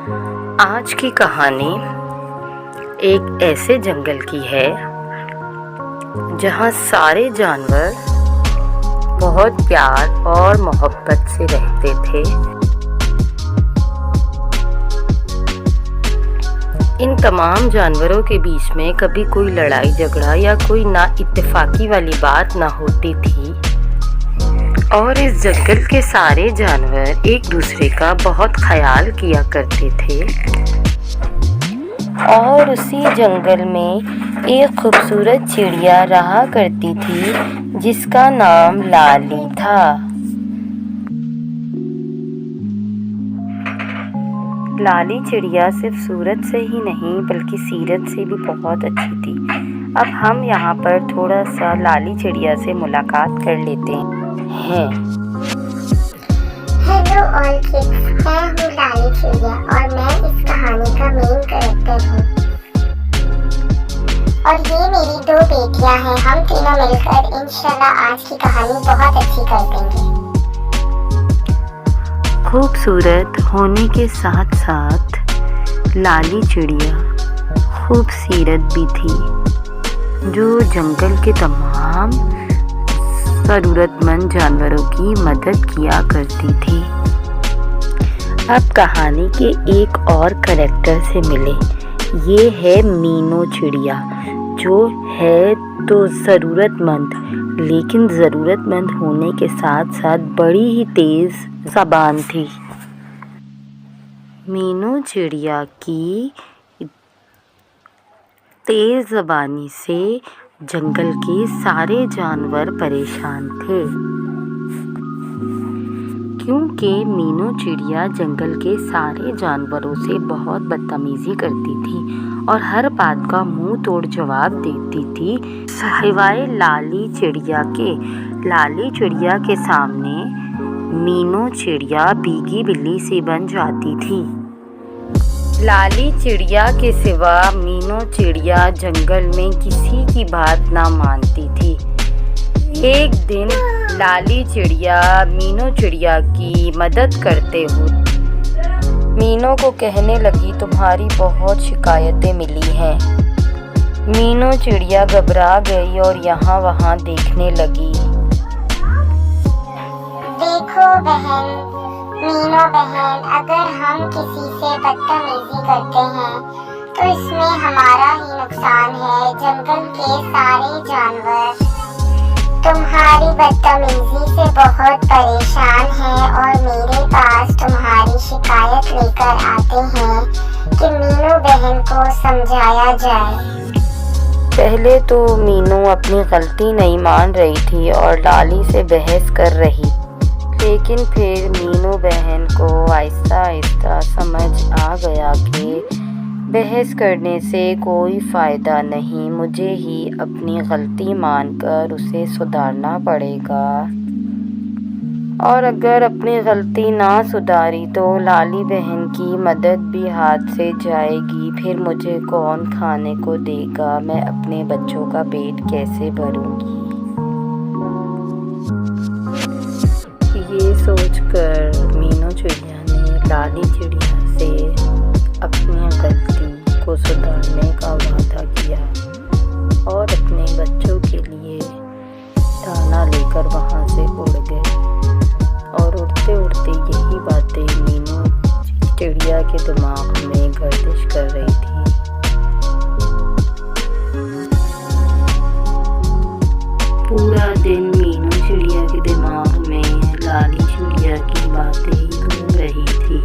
आज की कहानी एक ऐसे जंगल की है जहाँ सारे जानवर बहुत प्यार और मोहब्बत से रहते थे। इन तमाम जानवरों के बीच में कभी कोई लड़ाई झगड़ा या कोई नाइत्तेफाकी वाली बात ना होती थी और इस जंगल के सारे जानवर एक दूसरे का बहुत ख्याल किया करते थे। और उसी जंगल में एक खूबसूरत चिड़िया रहा करती थी जिसका नाम लाली था। लाली चिड़िया सिर्फ सूरत से ही नहीं बल्कि सीरत से भी बहुत अच्छी थी। अब हम यहाँ पर थोड़ा सा लाली चिड़िया से मुलाकात कर लेते हैं। हेलो ऑल किड्स, मैं हूँ लाली चिड़िया और मैं इस कहानी का मेन कैरेक्टर हूँ। और ये मेरी 2 बेटियाँ हैं। हम तीनों मिलकर इंशाल्लाह आज की कहानी बहुत अच्छी कर देंगे। खूबसूरत होने के साथ साथ लाली चिड़िया खूबसूरत भी थी, जो जंगल के तमाम ज़रूरतमंद जानवरों की मदद किया करती थी। अब कहानी के एक और करैक्टर से मिले। ये है मीनू चिड़िया, जो है तो ज़रूरतमंद, लेकिन ज़रूरतमंद होने के साथ साथ बड़ी ही तेज़ ज़बान थी। मीनू चिड़िया की तेज़ ज़बानी से जंगल के सारे जानवर परेशान थे, क्योंकि मीनू चिड़िया जंगल के सारे जानवरों से बहुत बदतमीजी करती थी और हर बात का मुंह तोड़ जवाब देती थी, सिवाय लाली चिड़िया के। लाली चिड़िया के सामने मीनू चिड़िया भीगी बिल्ली सी बन जाती थी। लाली चिड़िया के सिवा मीनू चिड़िया जंगल में किसी की बात ना मानती थी। एक दिन लाली चिड़िया मीनू चिड़िया की मदद करते हुए मीनू को कहने लगी, तुम्हारी बहुत शिकायतें मिली हैं। मीनू चिड़िया घबरा गई और यहाँ वहाँ देखने लगी। देखो बहन, मीनू बहन, अगर हम किसी से बदतमीजी करते हैं तो इसमें हमारा ही नुकसान है। जंगल के सारे जानवर तुम्हारी बदतमीजी से बहुत परेशान हैं और मेरे पास तुम्हारी शिकायत लेकर आते हैं कि मीनू बहन को समझाया जाए। पहले तो मीनू अपनी गलती नहीं मान रही थी और लाली से बहस कर रही, लेकिन फिर मीनू बहन को आहिस्ता आहिस्ता समझ आ गया कि बहस करने से कोई फ़ायदा नहीं, मुझे ही अपनी गलती मानकर उसे सुधारना पड़ेगा। और अगर अपनी गलती ना सुधारी तो लाली बहन की मदद भी हाथ से जाएगी, फिर मुझे कौन खाने को देगा, मैं अपने बच्चों का पेट कैसे भरूंगी। ये सोचकर मीनू चिड़िया ने लाली चिड़िया से अपनी गलती को सुधारने का वादा किया और अपने बच्चों के लिए दाना लेकर वहाँ से उड़ गए। और उड़ते उड़ते यही बातें मीनू चिड़िया के दिमाग में गर्दिश कर रही थी। पूरा दिन मीनू चिड़िया के दिमाग में लाली चिड़िया की बातें ही घूम रही थी।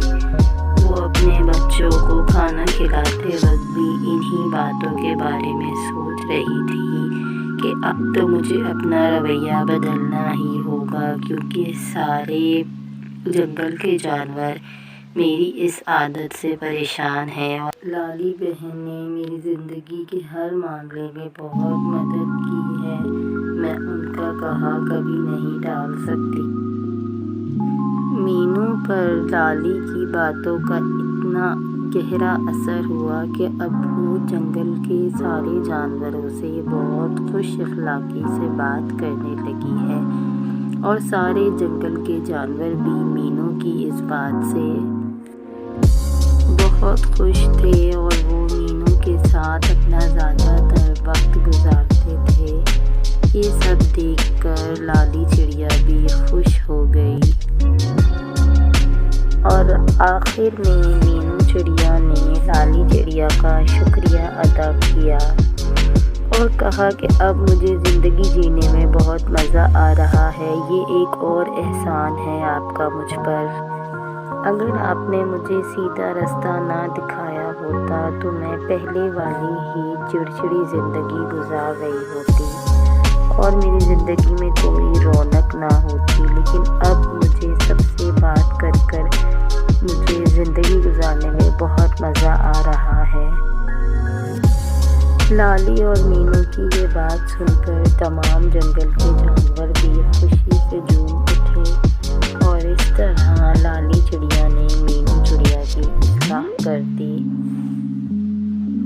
वो अपने बच्चों को खाना खिलाते वक्त भी इन्हीं बातों के बारे में सोच रही थी कि अब तो मुझे अपना रवैया बदलना ही होगा, क्योंकि सारे जंगल के जानवर मेरी इस आदत से परेशान हैं। और लाली बहन ने मेरी ज़िंदगी के हर मामले में बहुत मदद की है, मैं उनका कहा कभी नहीं टाल सकती। मीनू पर लाली की बातों का इतना गहरा असर हुआ कि अब वो जंगल के सारे जानवरों से बहुत खुश अखलाकी से बात करने लगी है और सारे जंगल के जानवर भी मीनू की इस बात से बहुत बहुत खुश थे और वो मीनू के साथ अपना ज़्यादातर वक्त गुजारते थे। ये सब देखकर लाली चिड़िया भी खुश हो गई और आखिर में मीनू चिड़िया ने लाली चिड़िया का शुक्रिया अदा किया और कहा कि अब मुझे ज़िंदगी जीने में बहुत मज़ा आ रहा है। ये एक और एहसान है आपका मुझ पर। अगर आपने मुझे सीधा रास्ता ना दिखाया होता तो मैं पहले वाली ही चिड़चिड़ी ज़िंदगी गुजार रही होती और मेरी ज़िंदगी में कोई रौनक ना होती। लेकिन अब मुझे सबसे बात कर मुझे ज़िंदगी गुजारने में बहुत मज़ा आ रहा है। लाली और मीनू की ये बात सुनकर तमाम जंगल के जानवर भी खुशी से झूम उठे और इस तरह लाली चिड़िया ने मीनू चिड़िया की इस्लाह कर दी।